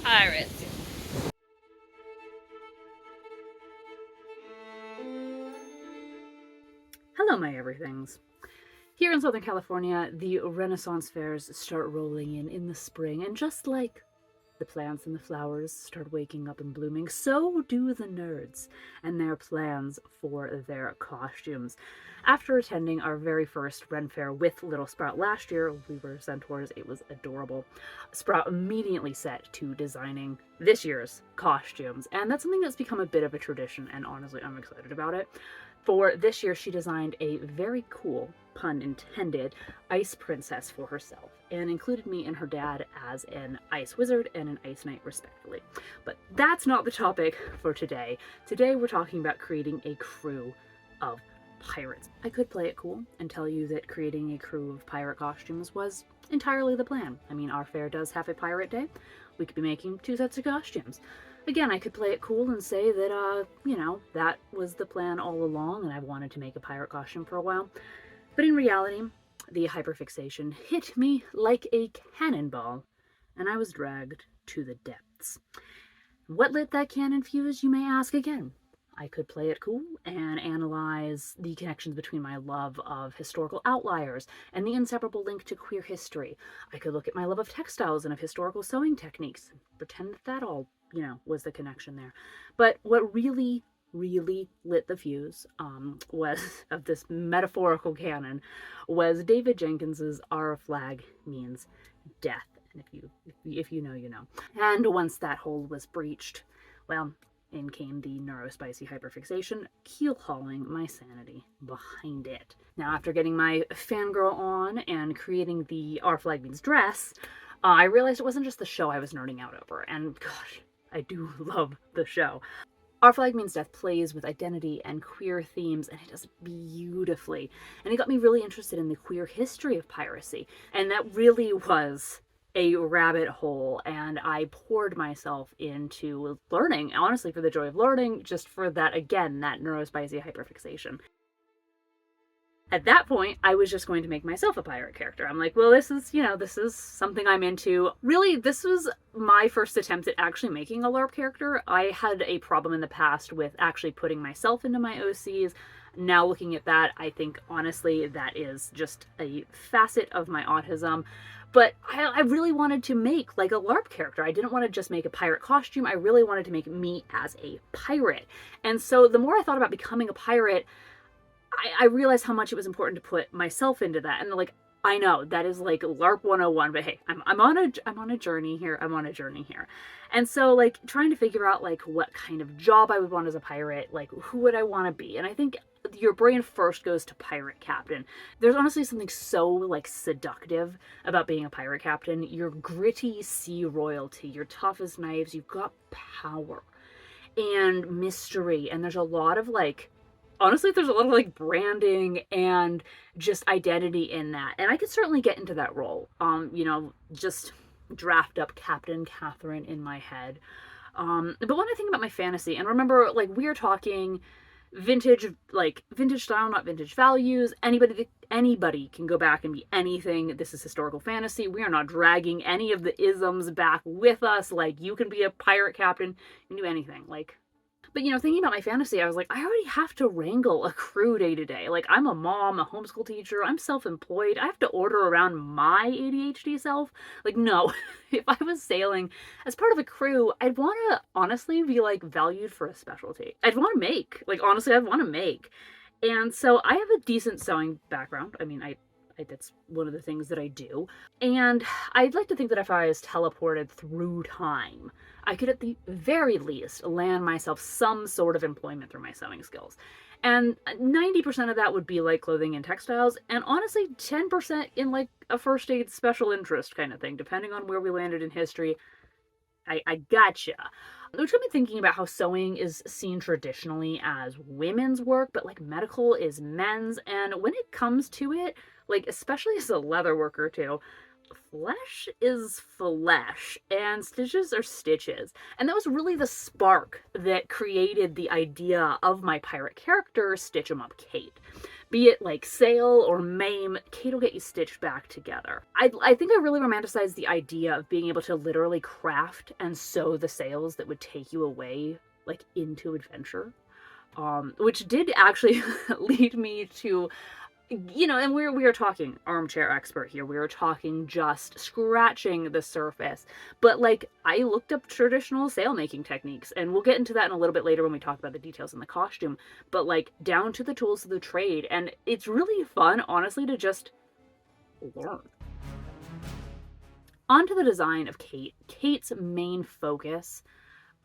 pirates. Hello, my everythings. Here in Southern California, the Renaissance fairs start rolling in the spring, and just like the plants and the flowers start waking up and blooming, so do the nerds and their plans for their costumes. After attending our very first Ren Fair with Little Sprout last year, we were Centaurs, it was adorable. Sprout immediately set to designing this year's costumes, and that's something that's become a bit of a tradition, and honestly, I'm excited about it. For this year, she designed a very cool, pun intended, ice princess for herself, and included me and her dad as an ice wizard and an ice knight, respectively. But that's not the topic for today. Today, we're talking about creating a crew of pirates. I could play it cool and tell you that creating a crew of pirate costumes was entirely the plan. I mean, our fair does have a pirate day. We could be making 2 sets of costumes. Again, I could play it cool and say that, that was the plan all along and I wanted to make a pirate costume for a while. But in reality, the hyperfixation hit me like a cannonball, and I was dragged to the depths. What lit that cannon fuse, you may ask again? I could play it cool and analyze the connections between my love of historical outliers and the inseparable link to queer history. I could look at my love of textiles and of historical sewing techniques and pretend that all, was the connection there. But what really lit the fuse was of this metaphorical canon was David Jenkins's "Our flag means death." And if you know, you know. And once that hold was breached, well, in came the neurospicy hyperfixation, keel-hauling my sanity behind it. Now, after getting my fangirl on and creating the "Our flag means dress," I realized it wasn't just the show I was nerding out over. And gosh, I do love the show. Our Flag Means Death plays with identity and queer themes, and it does it beautifully. And it got me really interested in the queer history of piracy. And that really was a rabbit hole, and I poured myself into learning, honestly, for the joy of learning, just for that, again, that neurospicy hyperfixation. At that point, I was just going to make myself a pirate character. I'm like, well, this is something I'm into. Really, this was my first attempt at actually making a LARP character. I had a problem in the past with actually putting myself into my OCs. Now looking at that, I think, honestly, that is just a facet of my autism. But I really wanted to make like a LARP character. I didn't want to just make a pirate costume. I really wanted to make me as a pirate. And so the more I thought about becoming a pirate, I realized how much it was important to put myself into that. And like, I know that is like LARP 101, but hey, I'm on a journey here. And so like trying to figure out like what kind of job I would want as a pirate, like who would I want to be? And I think your brain first goes to pirate captain. There's honestly something so like seductive about being a pirate captain. You're gritty sea royalty. You're tough as knives. You've got power and mystery. And there's a lot of like, honestly, there's a lot of like branding and just identity in that. And I could certainly get into that role. Just draft up Captain Catherine in my head. But when I think about my fantasy, and remember, like, we are talking vintage style, not vintage values. Anybody can go back and be anything. This is historical fantasy. We are not dragging any of the isms back with us. Like, you can be a pirate captain, you can do anything. But, thinking about my fantasy, I was like, I already have to wrangle a crew day to day. Like, I'm a mom, a homeschool teacher, I'm self-employed. I have to order around my ADHD self. Like, no. If I was sailing as part of a crew, I'd want to honestly be, like, valued for a specialty. I'd want to make. Like, honestly, I'd want to make. And so I have a decent sewing background. I mean, that's one of the things that I do. And I'd like to think that if I was teleported through time, I could at the very least land myself some sort of employment through my sewing skills. And 90% of that would be like clothing and textiles, and honestly 10% in like a first aid special interest kind of thing, depending on where we landed in history. I gotcha. Which got me thinking about how sewing is seen traditionally as women's work, but like medical is men's. And when it comes to it, like especially as a leather worker too, flesh is flesh and stitches are stitches. And that was really the spark that created the idea of my pirate character, Stitch 'em Up Kate. Be it like sail or maim, Kate will get you stitched back together. I think I really romanticized the idea of being able to literally craft and sew the sails that would take you away, like, into adventure. Which did actually lead me to, and we were talking armchair expert here. We were talking just scratching the surface. But like, I looked up traditional sail making techniques, and we'll get into that in a little bit later when we talk about the details in the costume. But like, down to the tools of the trade, and it's really fun, honestly, to just learn. On to the design of Kate. Kate's main focus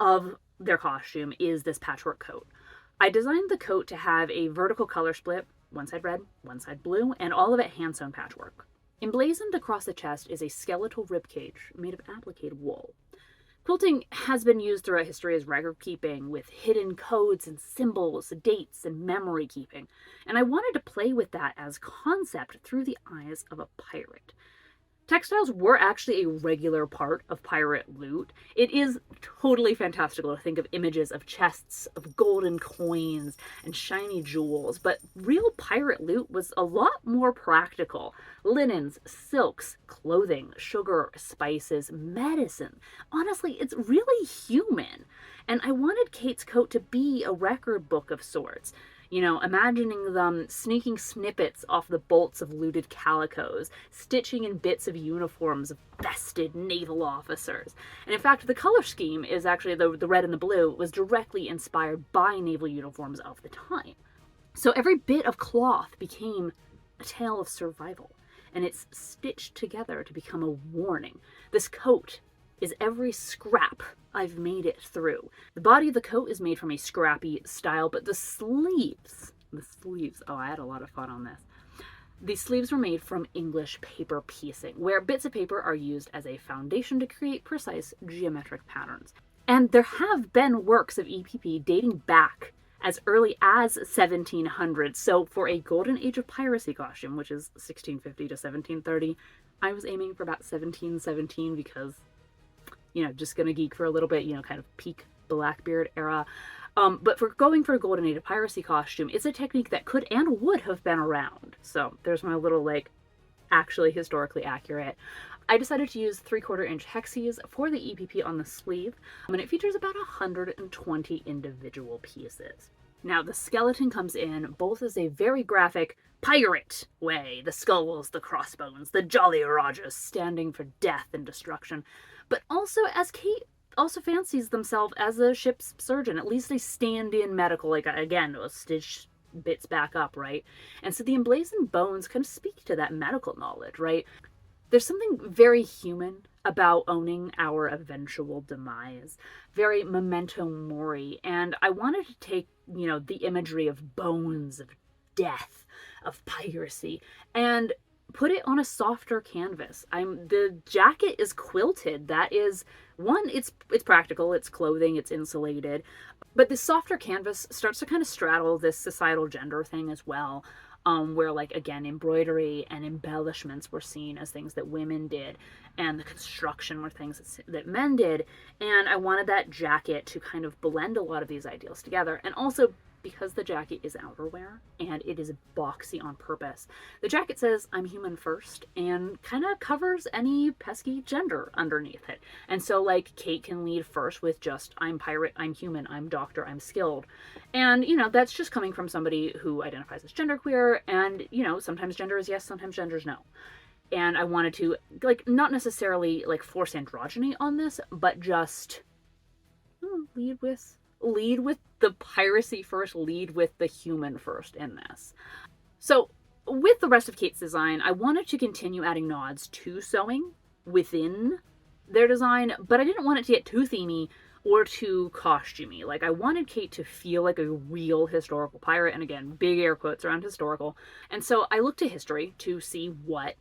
of their costume is this patchwork coat. I designed the coat to have a vertical color split, one side red, one side blue, and all of it hand-sewn patchwork. Emblazoned across the chest is a skeletal ribcage made of applique wool. Quilting has been used throughout history as record keeping, with hidden codes and symbols, dates, and memory keeping, and I wanted to play with that as concept through the eyes of a pirate. Textiles were actually a regular part of pirate loot. It is totally fantastical to think of images of chests of golden coins and shiny jewels, but real pirate loot was a lot more practical. Linens, silks, clothing, sugar, spices, medicine. Honestly, it's really human. And I wanted Kate's coat to be a record book of sorts. Imagining them sneaking snippets off the bolts of looted calicos, stitching in bits of uniforms of vested naval officers. And in fact, the color scheme is actually, the red and the blue, was directly inspired by naval uniforms of the time. So every bit of cloth became a tale of survival, and it's stitched together to become a warning. This coat is every scrap I've made it through. The body of the coat is made from a scrappy style, but the sleeves, oh, I had a lot of fun on this. These sleeves were made from English paper piecing, where bits of paper are used as a foundation to create precise geometric patterns. And there have been works of EPP dating back as early as 1700. So for a Golden Age of Piracy costume, which is 1650 to 1730, I was aiming for about 1717 because just gonna geek for a little bit, kind of peak Blackbeard era. But for going for a Golden Age of Piracy costume, it's a technique that could and would have been around. So there's my little, actually historically accurate. I decided to use 3/4 inch hexes for the EPP on the sleeve, and it features about 120 individual pieces. Now, the skeleton comes in both as a very graphic pirate way, the skulls, the crossbones, the Jolly Rogers standing for death and destruction, but also as Kate also fancies themselves as a ship's surgeon. At least they stand in medical, again, stitch bits back up, right? And so the emblazoned bones kind of speak to that medical knowledge, right? There's something very human about owning our eventual demise, very memento mori, and I wanted to take, the imagery of bones, of death, of piracy, and put it on a softer canvas. The jacket is quilted. That is one, it's practical, it's clothing, it's insulated, but the softer canvas starts to kind of straddle this societal gender thing as well. Where, again, embroidery and embellishments were seen as things that women did, and the construction were things that men did, and I wanted that jacket to kind of blend a lot of these ideals together. And also, because the jacket is outerwear, and it is boxy on purpose, the jacket says, "I'm human first," and kind of covers any pesky gender underneath it. And so, Kate can lead first with just, "I'm pirate, I'm human, I'm doctor, I'm skilled." And, that's just coming from somebody who identifies as genderqueer, and, sometimes gender is yes, sometimes gender is no. And I wanted to, not necessarily, force androgyny on this, but just lead with the piracy first, lead with the human first in this. So with the rest of Kate's design, I wanted to continue adding nods to sewing within their design, but I didn't want it to get too themey or too costumey. I wanted Kate to feel like a real historical pirate, and again, big air quotes around historical. And so I looked to history to see what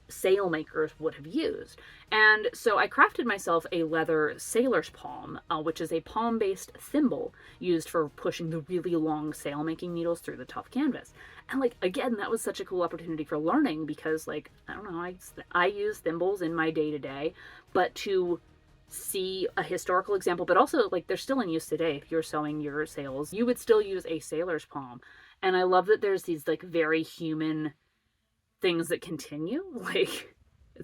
sailmakers would have used. And so I crafted myself a leather sailor's palm, which is a palm-based thimble used for pushing the really long sail-making needles through the tough canvas. And again, that was such a cool opportunity for learning because I don't know, I use thimbles in my day-to-day, but to see a historical example, but also they're still in use today. If you're sewing your sails, you would still use a sailor's palm. And I love that there's these like very human things that continue. Like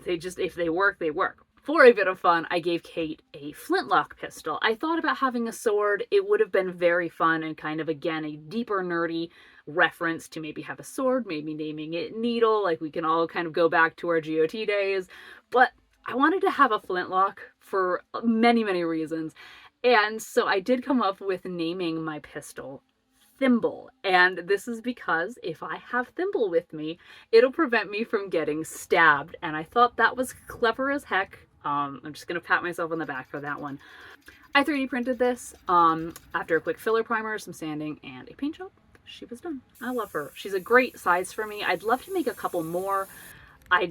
if they work, they work. For a bit of fun, I gave Kate a flintlock pistol. I thought about having a sword. It would have been very fun and kind of, again, a deeper nerdy reference to maybe have a sword, maybe naming it Needle, like we can all kind of go back to our GOT days. But I wanted to have a flintlock for many, many reasons. And so I did come up with naming my pistol Thimble. And this is because if I have Thimble with me, it'll prevent me from getting stabbed. And I thought that was clever as heck. I'm just going to pat myself on the back for that one. I 3D printed this after a quick filler primer, some sanding, and a paint job. She was done. I love her. She's a great size for me. I'd love to make a couple more. I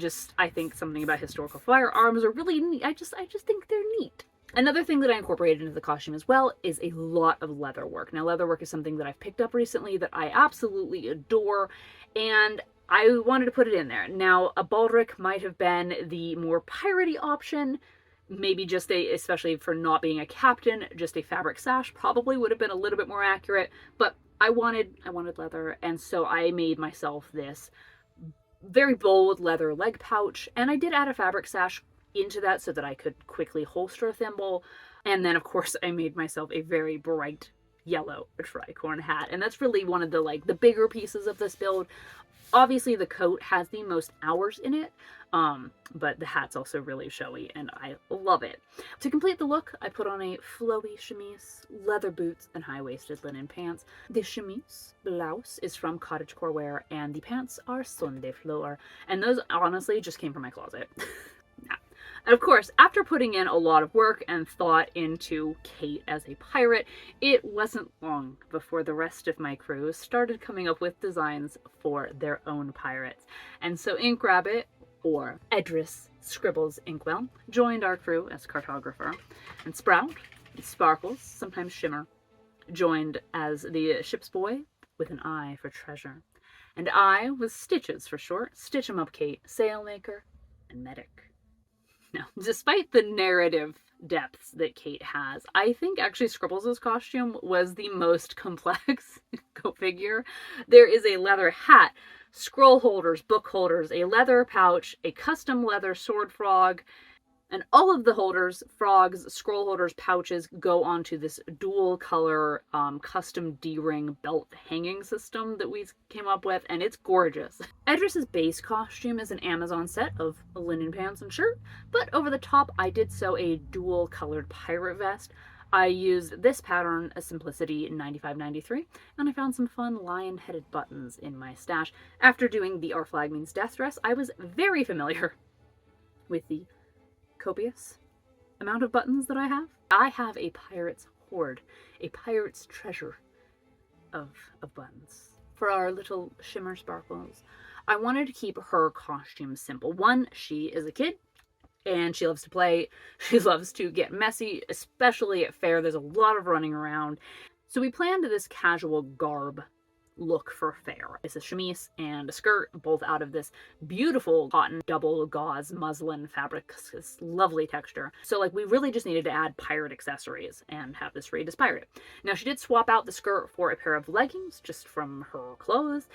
think something about historical firearms are really neat. I just think they're neat. Another thing that I incorporated into the costume as well is a lot of leather work. Now, leather work is something that I've picked up recently that I absolutely adore, and I wanted to put it in there. Now, a baldric might have been the more piratey option. Maybe just especially for not being a captain, just a fabric sash probably would have been a little bit more accurate, but I wanted leather, and so I made myself this very bold leather leg pouch, and I did add a fabric sash into that so that I could quickly holster a thimble. And then of course I made myself a very bright yellow tricorn hat, and that's really one of the bigger pieces of this build. Obviously the coat has the most hours in it, but the hat's also really showy and I love it. To complete the look, I put on a flowy chemise, leather boots, and high-waisted linen pants. The chemise blouse is from Cottagecore Wear, and the pants are Sunday Floor, and those honestly just came from my closet. And of course, after putting in a lot of work and thought into Kate as a pirate, it wasn't long before the rest of my crew started coming up with designs for their own pirates. And so Ink Rabbit, or Edris Scribbles Inkwell, joined our crew as cartographer. And Sprout, Sparkles, sometimes Shimmer, joined as the ship's boy with an eye for treasure. And I was Stitches for short, Stitch 'em Up Kate, Sailmaker, and Medic. Now, despite the narrative depths that Kate has, I think actually Scribbles' costume was the most complex figure. There is a leather hat, scroll holders, book holders, a leather pouch, a custom leather sword frog, and all of the holders, frogs, scroll holders, pouches go onto this dual color custom D-ring belt hanging system that we came up with, and it's gorgeous. Edris's base costume is an Amazon set of linen pants and shirt, but over the top I did sew a dual colored pirate vest. I used this pattern, a Simplicity 9593, and I found some fun lion-headed buttons in my stash. After doing the Our Flag Means Death dress, I was very familiar with the copious amount of buttons that I have. I have a pirate's hoard, a pirate's treasure of buttons. For our little Shimmer Sparkles, I wanted to keep her costume simple. One, she is a kid, and she loves to play. She loves to get messy, especially at fair. There's a lot of running around. So we planned this casual garb look for fair. It's a chemise and a skirt, both out of this beautiful cotton double gauze muslin fabric. This lovely texture. So we really just needed to add pirate accessories and have this read as pirate. Now she did swap out the skirt for a pair of leggings just from her clothes.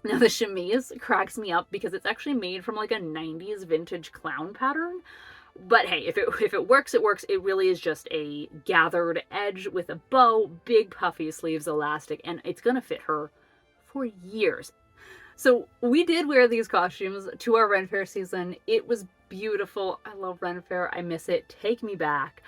Now the chemise cracks me up because it's actually made from a 90s vintage clown pattern. But hey, if it works, it works. It really is just a gathered edge with a bow, big puffy sleeves, elastic, and it's gonna fit her for years. So we did wear these costumes to our Ren Fair season. It was beautiful. I love Ren Fair. I miss it. Take me back.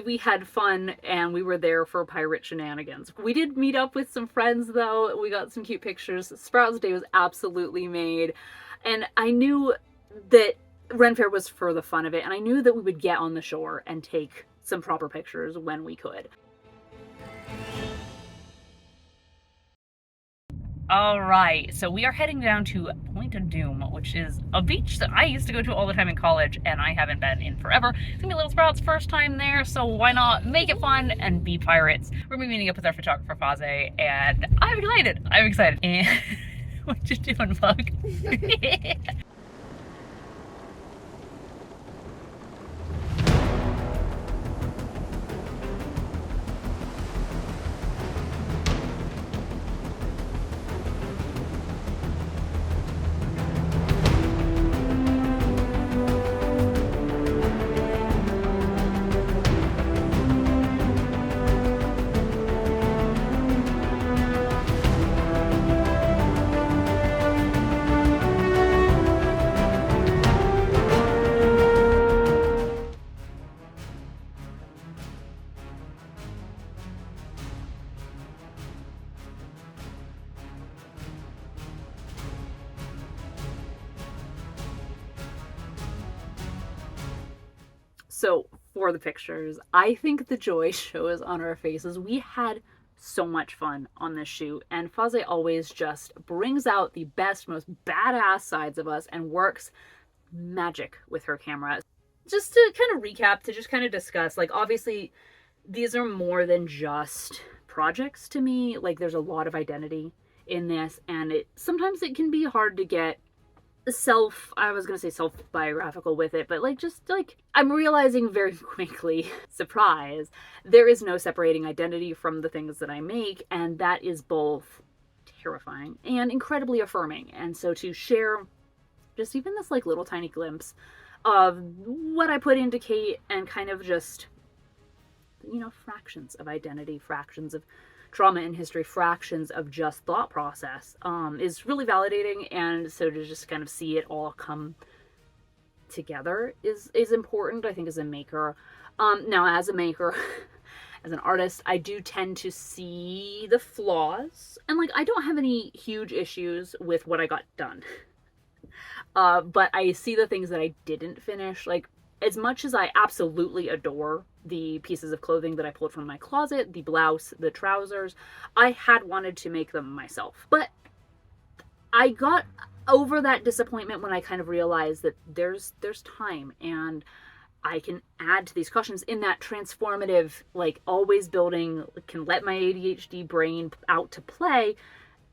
We had fun, and we were there for pirate shenanigans. We did meet up with some friends, though. We got some cute pictures. Sprout's Day was absolutely made, and I knew that Ren Fair was for the fun of it, and I knew that we would get on the shore and take some proper pictures when we could. Alright, so we are heading down to Point of Doom, which is a beach that I used to go to all the time in college, and I haven't been in forever. It's gonna be Little Sprout's first time there, so why not make it fun and be pirates? We're gonna be meeting up with our photographer, Faze, and I'm excited! I'm excited. And what you doing, Bug? So for the pictures, I think the joy shows on our faces. We had so much fun on this shoot, and Faze always just brings out the best, most badass sides of us and works magic with her camera. Just to kind of recap, to just kind of discuss, like, obviously these are more than just projects to me. Like, there's a lot of identity in this, and sometimes it can be hard to get self-biographical with it, but like, just like, I'm realizing very quickly, surprise, there is no separating identity from the things that I make, and that is both terrifying and incredibly affirming. And so to share just even this like little tiny glimpse of what I put into Kate, and kind of just, you know, fractions of identity, fractions of trauma and history, fractions of just thought process, is really validating. And so to just kind of see it all come together is important, I think, as a maker. Now, as a maker, as an artist, I do tend to see the flaws, and like, I don't have any huge issues with what I got done. But I see the things that I didn't finish. Like, as much as I absolutely adore the pieces of clothing that I pulled from my closet, the blouse, the trousers, I had wanted to make them myself. But I got over that disappointment when I kind of realized that there's time, and I can add to these costumes in that transformative, like, always building, can let my ADHD brain out to play.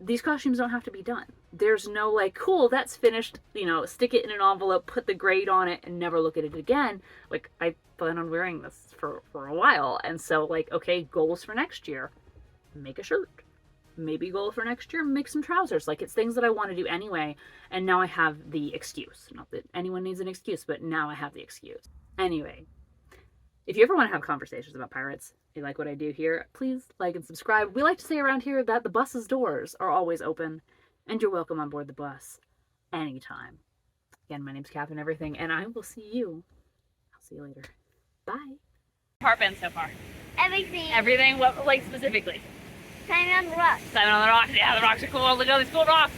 These costumes don't have to be done. There's no like, cool, that's finished, you know, stick it in an envelope, put the grade on it, and never look at it again. Like, I plan on wearing this for a while. And so, like, okay, goals for next year, make a shirt. Maybe goal for next year, make some trousers. Like, it's things that I want to do anyway. And now I have the excuse. Not that anyone needs an excuse, but now I have the excuse. Anyway, if you ever want to have conversations about pirates, you like what I do here, please like and subscribe. We like to say around here that the bus's doors are always open, and you're welcome on board the bus anytime. Again, my name's Captain Everything, and I will see you. I'll see you later. Bye. Part been so far? Everything. Everything? What, like, specifically? Climbing on the rocks. Climbing on the rocks. Yeah, the rocks are cool. Look at all these cool rocks.